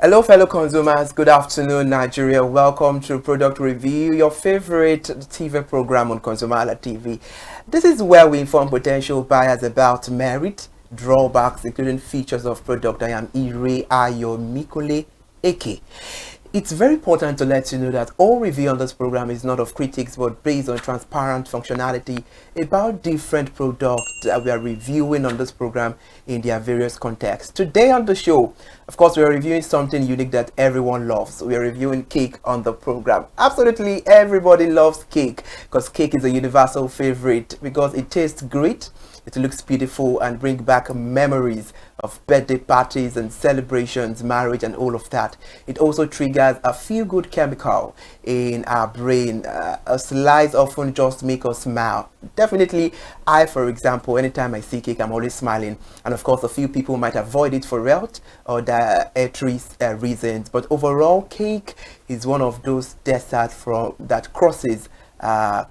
Hello fellow consumers, good afternoon Nigeria. Welcome to Product Review, your favorite TV program on ConsumerHalla TV. This is where we inform potential buyers about merit, drawbacks, including features of product. I am Ireayomikunle Ekeh. It's very important to let you know that all review on this program is not of critics but based on transparent functionality about different products that we are reviewing on this program in their various contexts. Today on the show, of course, we are reviewing something unique that everyone loves. We are reviewing cake on the program. Absolutely everybody loves cake because cake is a universal favorite because it tastes great, it looks beautiful and brings back memories of birthday parties and celebrations, marriage and all of that. It also triggers a feel-good chemical in our brain. A slice often just makes us smile. Definitely, I, for example, anytime I see cake, I'm always smiling. And of course, a few people might avoid it for health or dietary reasons. But overall, cake is one of those desserts that crosses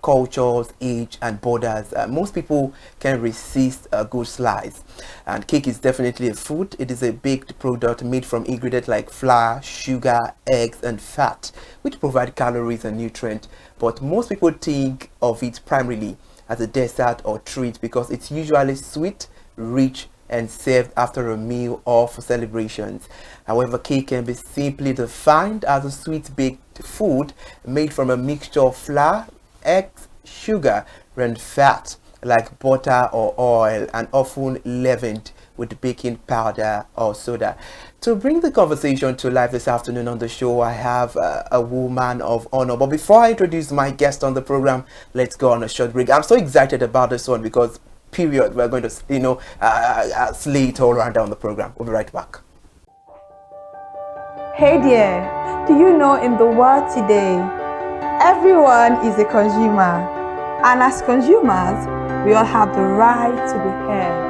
cultures, age and borders. Most people can resist a good slice, and cake is definitely a food. It is a baked product made from ingredients like flour, sugar, eggs and fat, which provide calories and nutrients, but most people think of it primarily as a dessert or treat because it's usually sweet, rich and served after a meal or for celebrations. However, cake can be simply defined as a sweet baked food made from a mixture of flour, eggs, sugar and fat like butter or oil, and often leavened with baking powder or soda. To bring the conversation to life this afternoon on the show, I have a woman of honor. But before I introduce my guest on the program, let's go on a short break. I'm so excited about this one because period, we're going to slay it all around down the program. We'll be right back. Hey there, do you know in the world today, everyone is a consumer, and as consumers, we all have the right to be heard.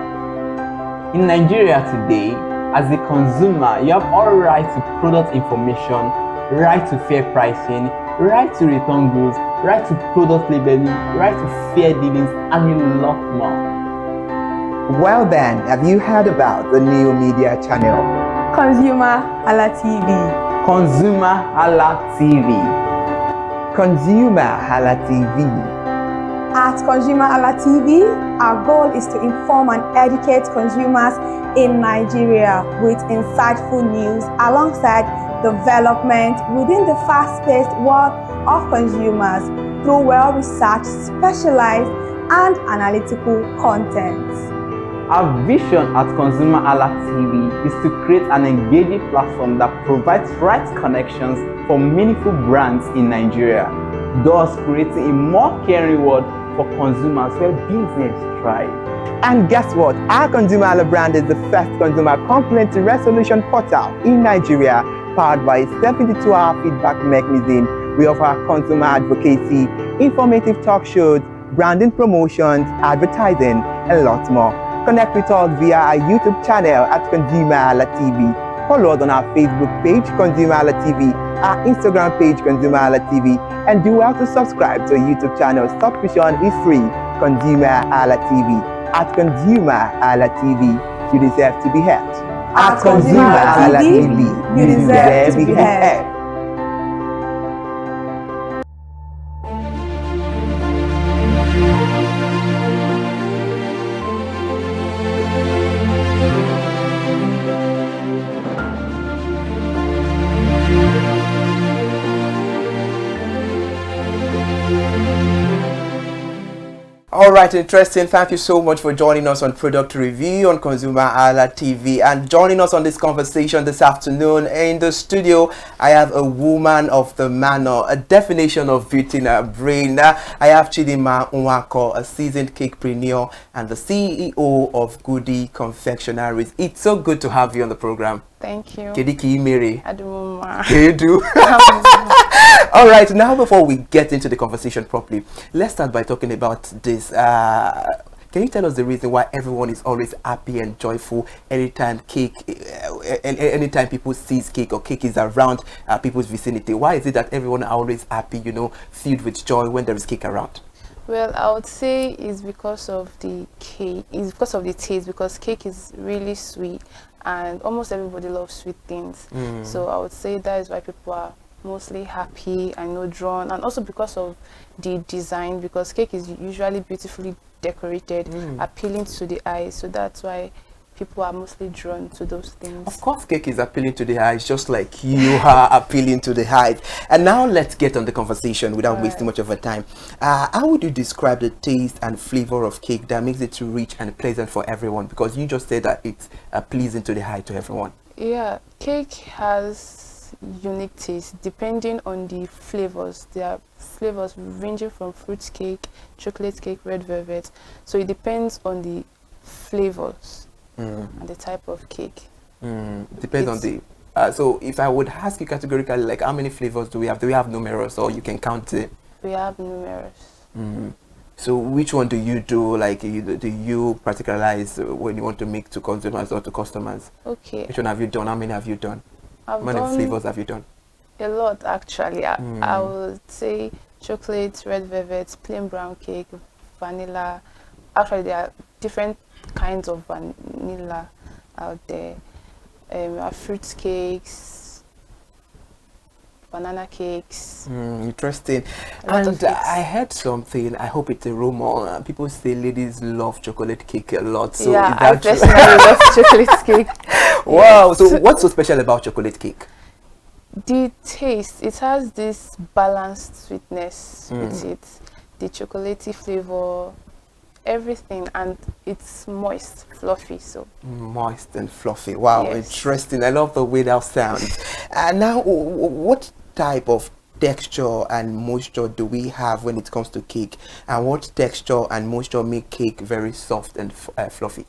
In Nigeria today, as a consumer, you have all right to product information, right to fair pricing, right to return goods, right to product labeling, right to fair dealings, and a lot more. Well then, have you heard about the new media channel? ConsumerHalla TV. ConsumerHalla TV. ConsumerHalla TV. At ConsumerHalla TV, our goal is to inform and educate consumers in Nigeria with insightful news alongside development within the fast-paced world of consumers through well-researched, specialized and analytical content. Our vision at ConsumerHalla TV is to create an engaging platform that provides right connections for meaningful brands in Nigeria, thus creating a more caring world for consumers where business thrive. And guess what? Our ConsumerHalla brand is the first consumer complaint resolution portal in Nigeria, powered by a 72-hour feedback mechanism. We offer consumer advocacy, informative talk shows, branding promotions, advertising, and lots more. Connect with us via our YouTube channel at ConsumerHalla TV. Follow us on our Facebook page, ConsumerHalla TV, our Instagram page, ConsumerHalla TV, and do well to subscribe to our YouTube channel. Subscription is free. ConsumerHalla TV. At ConsumerHalla TV, you deserve to be heard. At ConsumerHalla TV, you deserve to be heard. All right, interesting. Thank you so much for joining us on Product Review on ConsumerHalla TV, and joining us on this conversation this afternoon in the studio. I have a woman of the manor, a definition of beauty in her brain. I have Chidinma Nwankwo, a seasoned cakepreneur and the CEO of Goodie Confectioneries. It's so good to have you on the program. Thank you. Kediki Mary. Aduma. You do. All right, now before we get into the conversation properly, let's start by talking about this. Can you tell us the reason why everyone is always happy and joyful anytime anytime people sees cake or cake is around people's vicinity? Why is it that everyone are always happy, filled with joy when there is cake around? Well, I would say it's because of the cake. It's because of the taste, because cake is really sweet and almost everybody loves sweet things. So I would say that is why people are mostly happy and not drawn, and also because of the design, because cake is usually beautifully decorated, appealing to the eye. So that's why people are mostly drawn to those things. Of course, cake is appealing to the eyes, just like you are appealing to the height. And now let's get on the conversation without wasting much of our time. How would you describe the taste and flavor of cake that makes it rich and pleasant for everyone? Because you just said that it's pleasing to the eye to everyone. Yeah, cake has unique taste depending on the flavors. There are flavors ranging from fruit cake, chocolate cake, red velvet. So it depends on the flavors and the type of cake. Depends on the so if I would ask you categorically, like, how many flavors do we have? Do we have numerous, or you can count it? We have numerous. So which one do you do? Like, do you particularize when you want to make to consumers or to customers? Okay. Which one have you done? How many have you done? How many flavors have you done? A lot, actually. I would say chocolate, red velvet, plain brown cake, vanilla. Actually, there are different kinds of vanilla out there. We have fruit cakes, banana cakes. Interesting. And I heard something, I hope it's a rumor. People say ladies love chocolate cake a lot. So yeah, is that I personally love chocolate cake. Wow. Yes. So what's so special about chocolate cake? The taste, it has this balanced sweetness with it, the chocolatey flavor, everything, and it's moist, fluffy. So Moist and fluffy. Wow, yes. Interesting. I love the way that sounds. Now, what type of texture and moisture do we have when it comes to cake, and what texture and moisture make cake very soft and fluffy?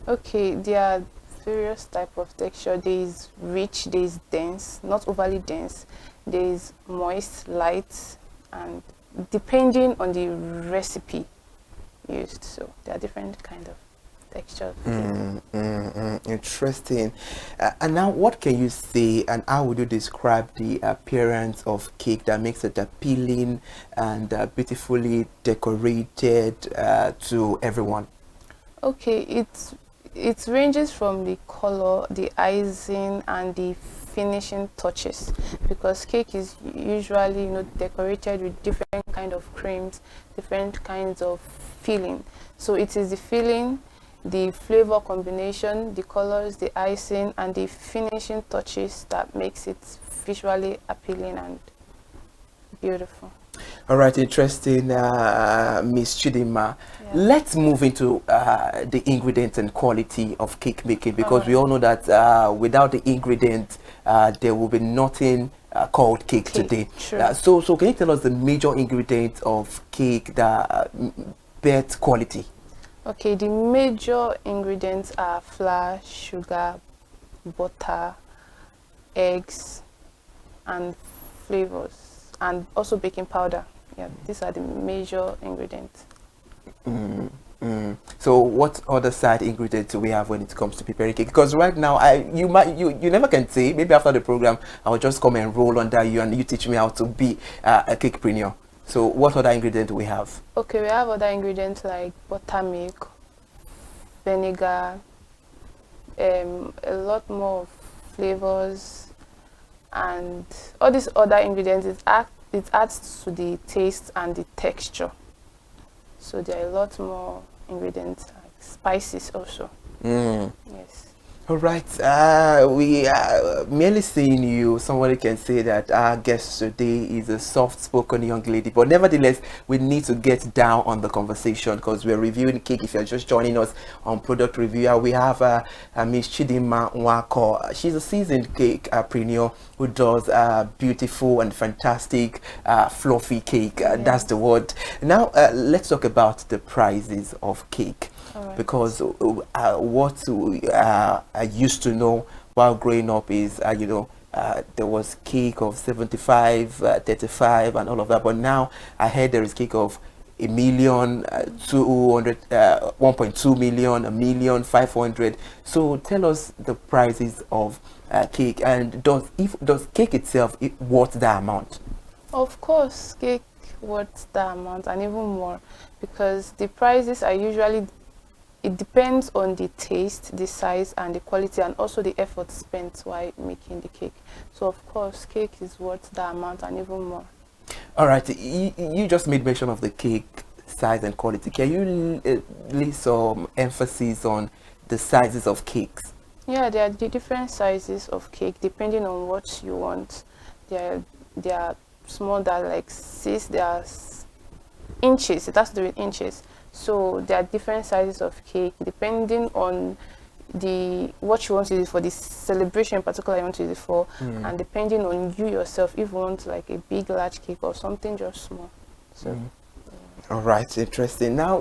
Okay, there are various type of texture. There is rich, there is dense, not overly dense, there is moist, light, and depending on the recipe used, so there are different kind of textures. Interesting. And now, what can you say, and how would you describe the appearance of cake that makes it appealing and beautifully decorated to everyone? Okay, it ranges from the color, the icing, and the finishing touches, because cake is usually, decorated with different kind of creams, different kinds of filling. So it is the filling, the flavor combination, the colors, the icing, and the finishing touches that makes it visually appealing and beautiful. All right, interesting, Miss Chidinma. Yeah. Let's move into the ingredients and quality of cake making, because we all know that without the ingredients, there will be nothing called cake today. So can you tell us the major ingredients of cake that bet quality? Okay, the major ingredients are flour, sugar, butter, eggs, and flavors, and also baking powder. Yeah, these are the major ingredients. So what other side ingredients do we have when it comes to preparing cake? Because right now, you never can say. Maybe after the program, I will just come and roll under you, and you teach me how to be a cakepreneur. So what other ingredients do we have? Okay, we have other ingredients like buttermilk, vinegar, a lot more flavors, and all these other ingredients. It adds to the taste and the texture. So there are a lot more ingredients, like spices also. Yes. All right. We are merely seeing you. Somebody can say that our guest today is a soft-spoken young lady, but nevertheless, we need to get down on the conversation, because we're reviewing cake. If you're just joining us on Product Reviewer, we have Miss Chidinma Nwankwo. She's a seasoned cakepreneur who does beautiful and fantastic fluffy cake. That's the word. Now, let's talk about the prices of cake. Right. Because what I used to know while growing up is, there was cake of 75, 35, and all of that. But now I heard there is cake of 1 million, 1.2 million, 1 million, 500. So tell us the prices of cake, and does cake itself worth that amount? Of course, cake worth that amount and even more, because the prices are usually, it depends on the taste, the size, and the quality, and also the effort spent while making the cake. So of course, cake is worth that amount and even more. All right, you just made mention of the cake size and quality. Can you lay some emphasis on the sizes of cakes? Yeah, there are the different sizes of cake depending on what you want. There are small that like 6, there are inches, it has to do with inches. So there are different sizes of cake depending on what you want to use it for, the celebration in particular you want to use it for, and depending on you yourself, if you want like a big large cake or something just small. So all right, interesting. Now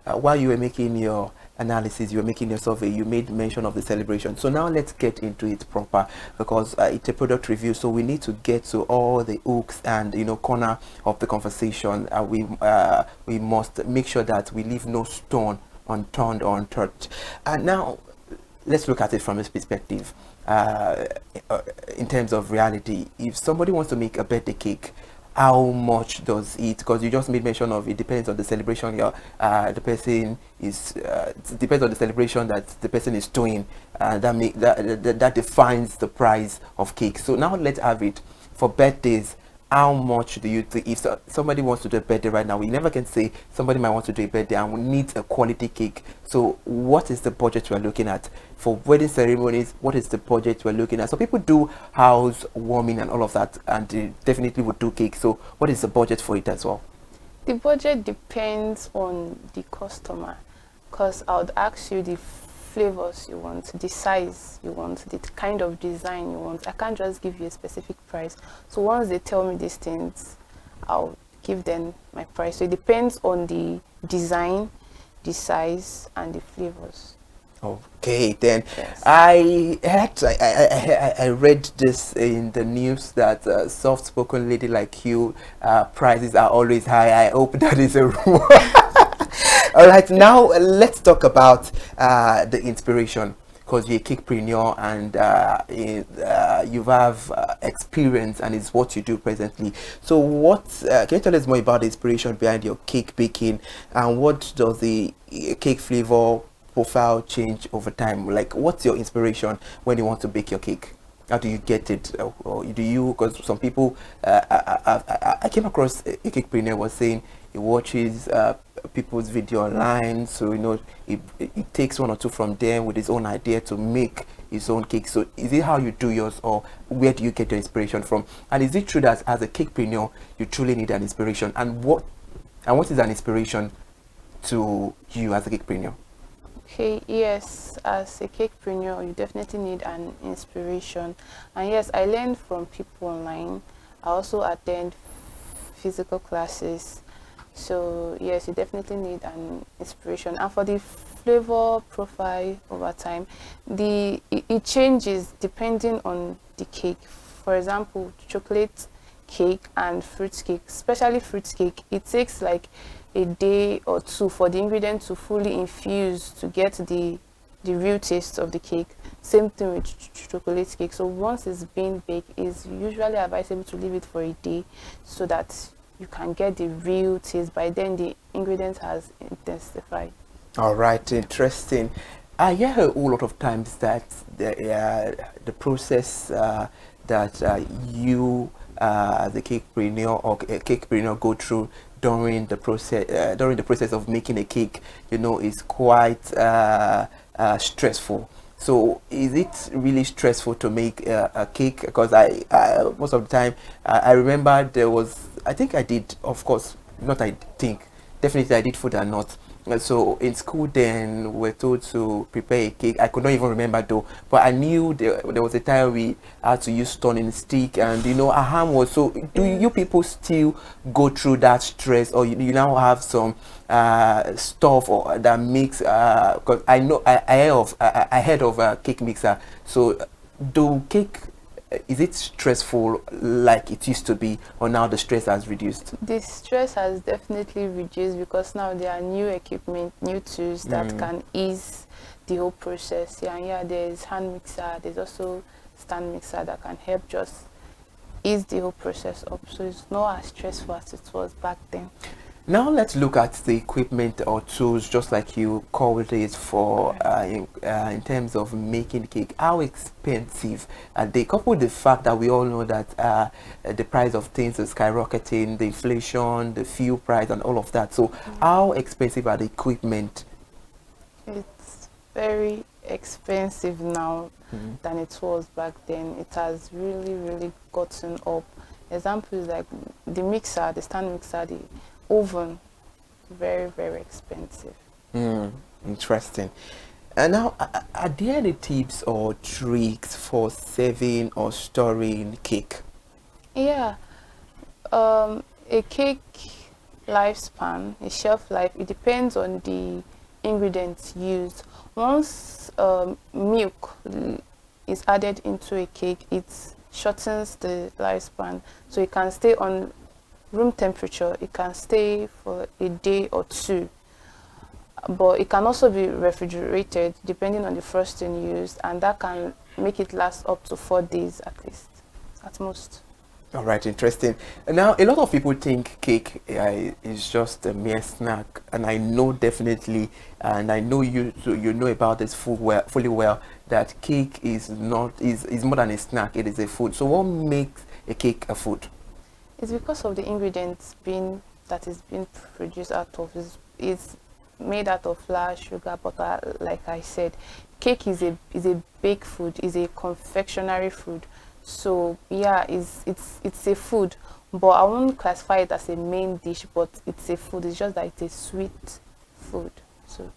while you were making your analysis, you were making your survey, you made mention of the celebration. So now let's get into it proper, because it's a product review, so we need to get to all the hooks and corner of the conversation. We must make sure that we leave no stone unturned or untouched. And now let's look at it from this perspective. In terms of reality, if somebody wants to make a birthday cake, how much does it, because you just made mention of it depends on the celebration the person is it depends on the celebration that the person is doing, that defines the price of cake. So now let's have it for birthdays. How much do you think, if somebody wants to do a birthday right now, we never can say somebody might want to do a birthday and we need a quality cake. So what is the budget we're looking at for wedding ceremonies? What is the budget we're looking at? So people do house warming and all of that, and they definitely would do cake. So what is the budget for it as well? the budget depends on the customer, because I would ask you the flavors you want, the size you want, the kind of design you want. I can't just give you a specific price. So once they tell me these things, I'll give them my price. So it depends on the design, the size, and the flavors. Okay, then Yes. I read this in the news that soft-spoken lady like you, prices are always high. I hope that is a rumor. All right, now let's talk about the inspiration, because you're a cakepreneur and you have experience and it's what you do presently. So what can you tell us more about the inspiration behind your cake baking, and what does the cake flavor profile change over time? Like, what's your inspiration when you want to bake your cake? How do you get it? Or do you, because some people, I came across a cakepreneur was saying he watches people's video online, so it takes one or two from them with his own idea to make his own cake. So is it how you do yours, or where do you get your inspiration from? And is it true that as a cakepreneur you truly need an inspiration, and what is an inspiration to you as a cakepreneur? Okay, yes, as a cakepreneur, you definitely need an inspiration. And yes, I learned from people online. I also attend physical classes. So yes, you definitely need an inspiration. And for the flavor profile over time, it changes depending on the cake. For example, chocolate cake and fruit cake, especially fruit cake, it takes like a day or two for the ingredient to fully infuse to get the real taste of the cake. Same thing with chocolate cake. So once it's being baked, it's usually advisable to leave it for a day so that you can get the real taste. By then the ingredient has intensified. All right, interesting. I hear a whole lot of times that the process that you as a cakepreneur or a cakepreneur go through during the process of making a cake, is quite stressful. So is it really stressful to make a cake? Because I most of the time I remember there was, I think I did, of course not, I think definitely I did food and not. So in school then we're told to prepare a cake. I could not even remember though, but I knew there was a time we had to use turning stick, and a ham was. So do you people still go through that stress, or you now have some stuff or that makes because I know I heard of a cake mixer. So is it stressful like it used to be, or now the stress has reduced? The stress has definitely reduced, because now there are new equipment, new tools that can ease the whole process. Yeah, there's hand mixer, there's also stand mixer that can help just ease the whole process up, so it's not as stressful as it was back then. Now let's look at the equipment or tools, just like you called it, for in terms of making cake. How expensive are they? Coupled with the fact that we all know that the price of things is skyrocketing, the inflation, the fuel price, and all of that. So, how expensive are the equipment? It's very expensive now than it was back then. It has really gotten up. Example is like the mixer, the stand mixer, the oven, very expensive. Interesting. And now, are there any tips or tricks for saving or storing cake? Yeah, a cake lifespan, a shelf life, it depends on the ingredients used. Once milk is added into a cake, it shortens the lifespan, so it can stay on room temperature. It can stay for a day or two, but it can also be refrigerated depending on the frosting used, and that can make it last up to 4 days at least, at most. All right, interesting. And now, a lot of people think cake is just a mere snack, and I know definitely, and I know you know about this fully well, that cake is not is more than a snack. It is a food. So, what makes a cake a food? It's because of the ingredients that is being produced out of. It's made out of flour, sugar, butter. Like I said, cake is a baked food, is a confectionery food. So yeah, it's a food, but I won't classify it as a main dish. But it's a food. It's just that it's a sweet food. So.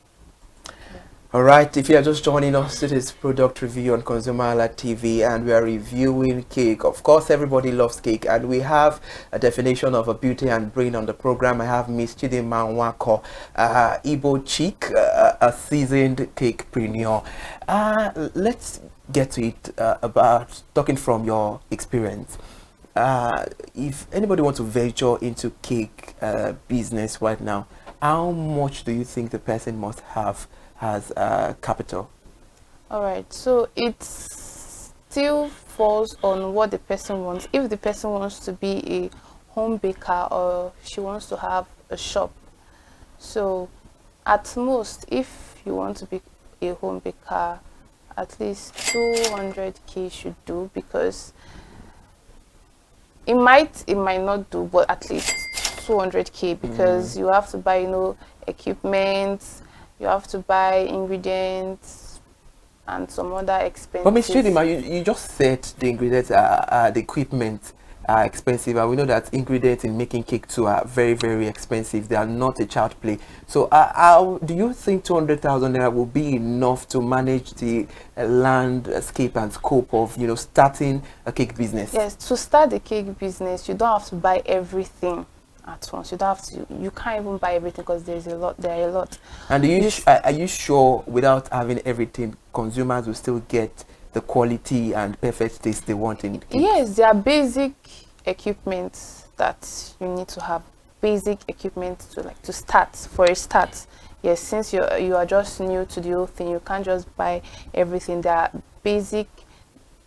All right, if you are just joining us, it is product review on ConsumerHalla TV, and we are reviewing cake. Of course, everybody loves cake, and we have a definition of a beauty and brain on the program. I have Miss Chidinma Nwankwo, Igbo chick, a seasoned cakepreneur. Let's get to it, about talking from your experience. If anybody wants to venture into cake business right now, how much do you think the person must have as capital? All right, so it still falls on what the person wants. If the person wants to be a home baker, or she wants to have a shop, so at most, if you want to be a home baker, at least 200K should do, because it might not do, but at least 200K, because you have to buy, equipment, you have to buy ingredients and some other expenses. But Ms. Chidinma, you just said the ingredients the equipment are expensive, and we know that ingredients in making cake too are very expensive. They are not a child play. So how do you think 200,000 naira will be enough to manage the landscape and scope of starting a cake business? Yes, to start a cake business, you don't have to buy everything at once. You don't have to. You can't even buy everything, because there are a lot. And are you sure, without having everything, consumers will still get the quality and perfect taste they want in cake? Yes, there are basic equipment that you need to have. Basic equipment to start, for a start. Yes, since you are just new to the whole thing, you can't just buy everything. There are basic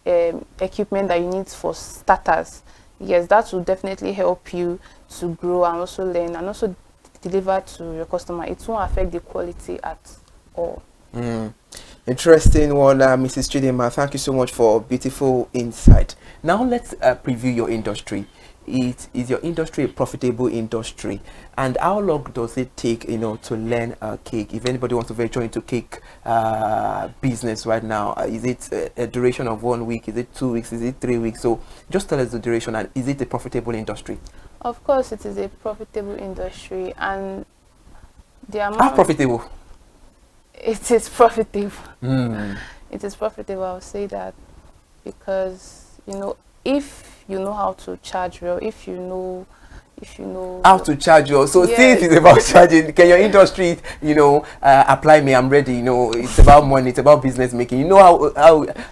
equipment that you need for starters. Yes, that will definitely help you to grow and also learn and also deliver to your customer. It won't affect the quality at all. Interesting one, Mrs. Chidinma. Thank you so much for beautiful insight. Now let's preview your industry. Is your industry a profitable industry, and how long does it take to learn cake? If anybody wants to venture into cake business right now, is it a duration of 1 week? Is it 2 weeks? Is it 3 weeks? So just tell us the duration, and is it a profitable industry? Of course it is a profitable industry, and the amount... How profitable? It is profitable. It is profitable, I'll say that, because if you know how to charge well, if you know how to charge well. So yes. Since it's about charging, can your industry apply me? I'm ready. It's about money, it's about business making. How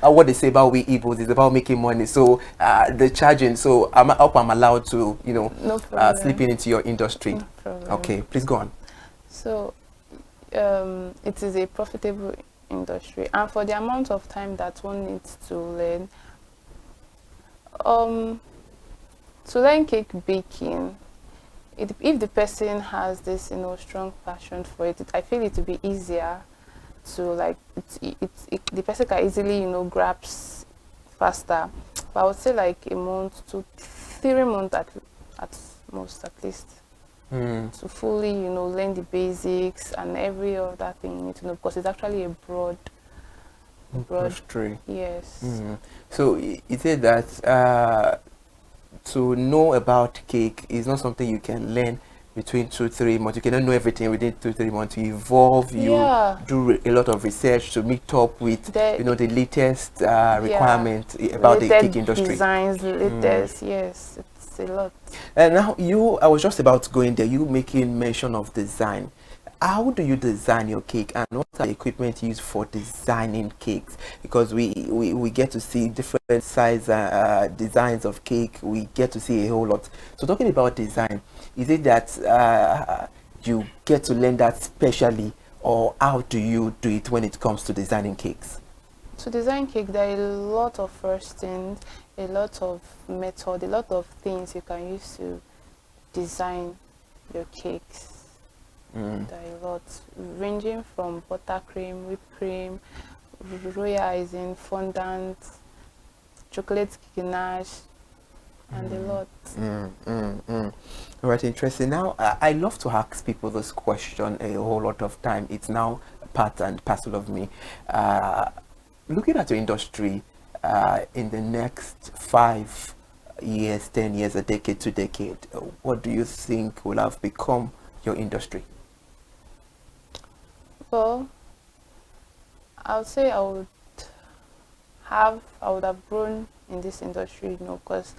what they say about we Igbos is about making money. So the charging, so I'm allowed to no slip into your industry. No problem. Okay, please go on. So it is a profitable industry, and for the amount of time that one needs to learn, To learn cake baking, if the person has this, strong passion for it, I feel it to be easier to like the person can easily, grasp faster. But I would say like a month to 3 months at most, at least. To fully, learn the basics and every other thing you need to know, because it's actually a broad industry. Yes. So you said that to know about cake is not something you can learn between 2-3 months. You cannot know everything within 2-3 months. You evolve, you do a lot of research to meet up with the latest requirement about the cake industry. Designs, latest, yes, it's a lot. And now I was just about going there, you making mention of design. How do you design your cake, and what are the equipment used for designing cakes? Because we get to see different size designs of cake. We get to see a whole lot. So talking about design, is it that you get to learn that specially, or how do you do it when it comes to designing cakes? To design cake, there are a lot of first things, a lot of method, a lot of things you can use to design your cakes. There are a lot, ranging from buttercream, whipped cream, royal icing, fondant, chocolate ganache, and a lot. All right, interesting. Now, I love to ask people this question a whole lot of time. It's now part and parcel of me. Looking at your industry in the next 5 years, 10 years, a decade, 2 decades, what do you think will have become your industry? Well, I would say I would have grown in this industry, because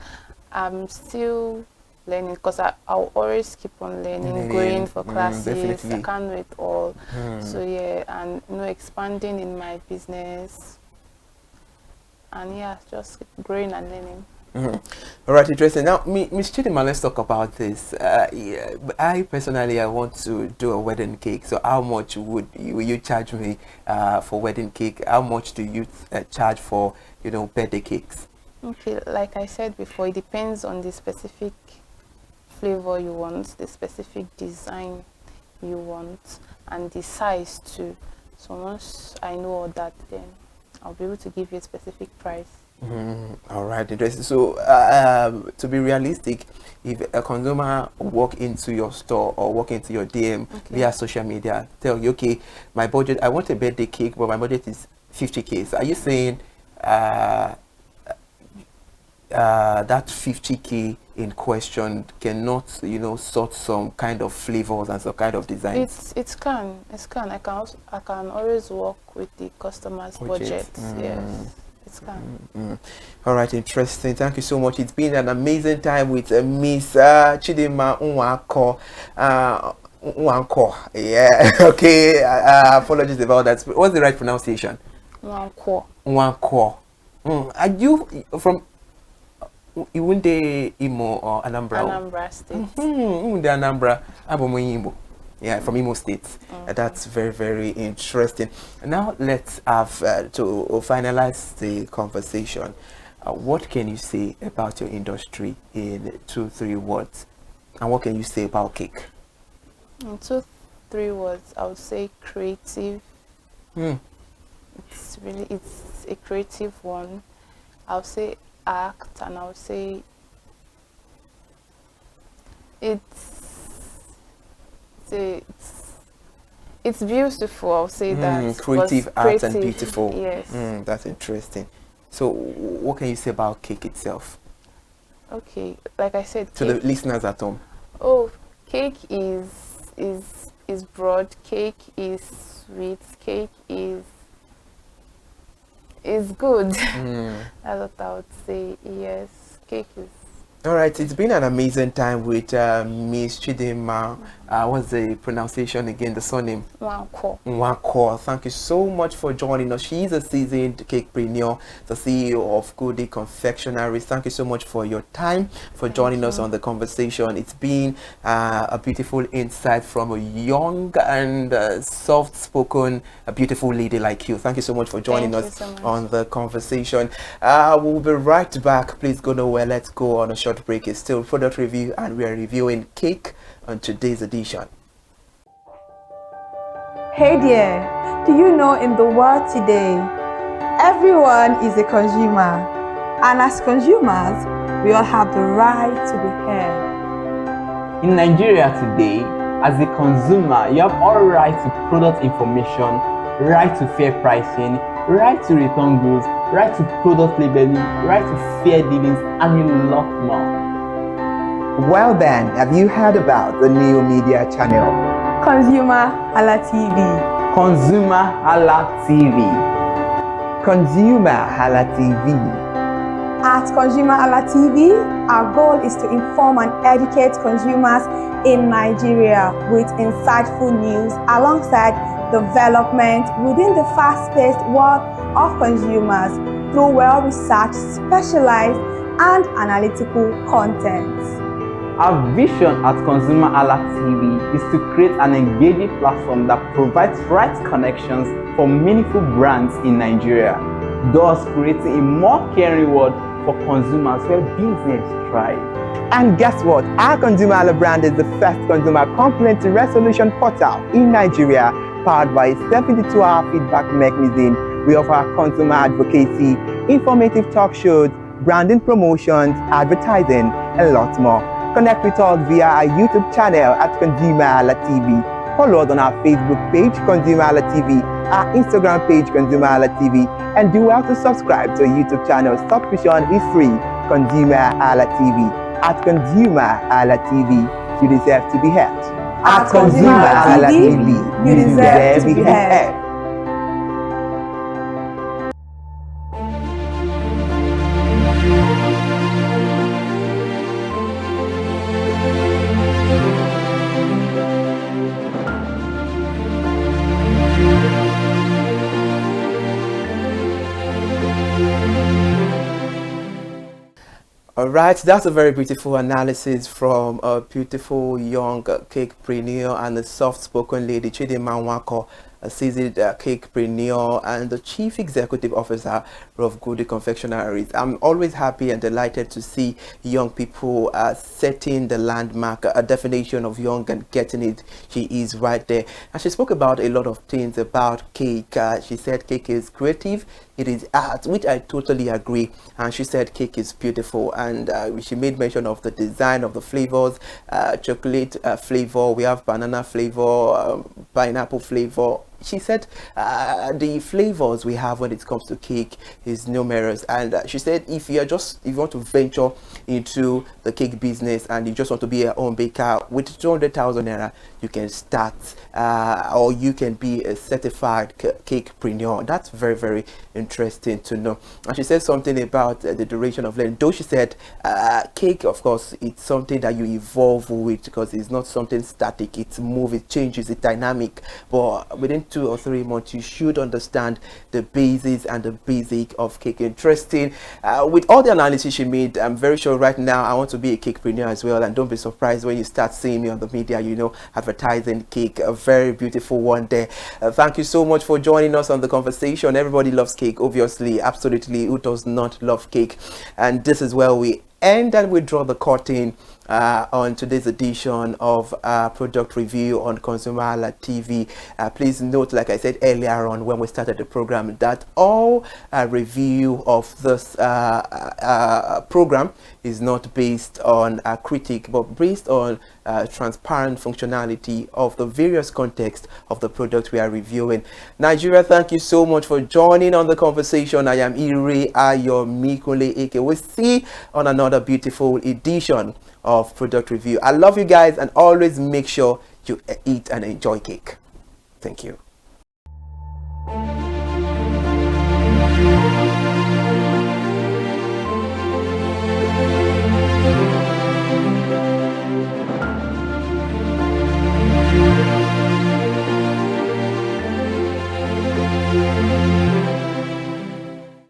I'm still learning, because I'll always keep on learning, going for classes. Definitely. I can't know it all. So yeah, and expanding in my business, and yeah, just keep growing and learning. All right, interesting. Now, Miss Chidinma, let's talk about this. I personally, I want to do a wedding cake. So, how much will you charge me for wedding cake? How much do you charge for, birthday cakes? Okay, like I said before, it depends on the specific flavor you want, the specific design you want, and the size too. So once I know all that, then I'll be able to give you a specific price. All right, interesting. So to be realistic, if a consumer walk into your store or walk into your DM via social media, tell you, okay, my budget, I want a birthday cake, but my budget is 50K. So are you saying that 50K in question cannot, sort some kind of flavors and some kind of designs? It can. I can always work with the customer's budget. Yes. All right, interesting. Thank you so much. It's been an amazing time with Miss Chidinma Nwankwo. Yeah. Okay. Apologies about that. What's the right pronunciation? Nwankwo. Are you from Iwunde Imo or Anambra? Anambra State. Iwunde Anambra. Imo. Yeah, from Imo State. That's very, very interesting. Now let's have to finalize the conversation. What can you say about your industry in 2-3 words? And what can you say about cake? In 2-3 words, I would say creative. It's a creative one. I would say act, and I would say it's beautiful. I'll say that. Creative, art, and beautiful. Yes. That's interesting. So, what can you say about cake itself? Okay, like I said, to the listeners at home. Oh, cake is broad. Cake is sweet. Cake is good. That's what I would say. Yes, cake is. All right, it's been an amazing time with Miss Chidinma What's the pronunciation again? The surname? Nwankwo. Nwankwo. Thank you so much for joining us. She's a seasoned cakepreneur, the CEO of Goodie Confectioneries. Thank you so much for your time, for joining us on the conversation. It's been a beautiful insight from a young and soft-spoken, a beautiful lady like you. Thank you so much for joining us on the conversation. We'll be right back. Please go nowhere. Let's go on a short break. It's still product review, and we are reviewing cake on today's edition. Hey there, do you know in the world today, everyone is a consumer, and as consumers, we all have the right to be heard. In Nigeria today, as a consumer, you have all right to product information, right to fair pricing, right to return goods, right to product labeling, right to fair dealings, and a lot more. Well then, have you heard about the new media channel? ConsumerHalla TV. ConsumerHalla TV. ConsumerHalla TV. At ConsumerHalla TV, our goal is to inform and educate consumers in Nigeria with insightful news alongside development within the fast-paced world of consumers through well-researched, specialized, and analytical content. Our vision at ConsumerHalla TV is to create an engaging platform that provides right connections for meaningful brands in Nigeria, thus creating a more caring world for consumers where business thrive. And guess what? Our ConsumerHalla brand is the first consumer complaint resolution portal in Nigeria, powered by a 72-hour feedback mechanism. We offer consumer advocacy, informative talk shows, branding promotions, advertising, and lots more. Connect with us via our YouTube channel at ConsumerHalla TV. Follow us on our Facebook page, ConsumerHalla TV, our Instagram page, ConsumerHalla TV, and do well to subscribe to our YouTube channel. Subscription is free. ConsumerHalla TV. At ConsumerHalla TV, you deserve to be heard. At ConsumerHalla TV, you deserve to be heard. All right, that's a very beautiful analysis from a beautiful young cakepreneur and a soft-spoken lady, Chidinma Nwankwo, a seasoned cakepreneur and the Chief Executive Officer of Goodie Confectioneries. I'm always happy and delighted to see young people setting the landmark, a definition of young and getting it. She is right there. And she spoke about a lot of things about cake. She said cake is creative, it is art, which I totally agree. And she said cake is beautiful, and she made mention of the design of the flavors, chocolate flavor, we have banana flavor, pineapple flavor. She said the flavors we have when it comes to cake is numerous, and she said if you want to venture into the cake business and you just want to be your own baker, with 200,000 naira you can start, or you can be a certified cakepreneur. That's very, very interesting to know. And she said something about the duration of learning, though she said cake, of course, it's something that you evolve with, because it's not something static, it moves, it changes, it's dynamic, but within 2 or 3 months you should understand the basis and the basic of cake. Interesting. With all the analysis she made, I'm very sure right now I want to be a cakepreneur as well, and don't be surprised when you start seeing me on the media, you know, advertising cake. A very beautiful one there. Thank you so much for joining us on the conversation. Everybody loves cake, obviously, absolutely. Who does not love cake? And this is where we end and we draw the curtain on today's edition of product review on ConsumerHalla TV. Please note, like I said earlier on when we started the program, that all review of this program is not based on a critique, but based on transparent functionality of the various contexts of the product we are reviewing. Nigeria, thank you so much for joining on the conversation. I am Ireayomikunle Ekeh. We'll see on another beautiful edition of product review. I love you guys, and always make sure you eat and enjoy cake. Thank you.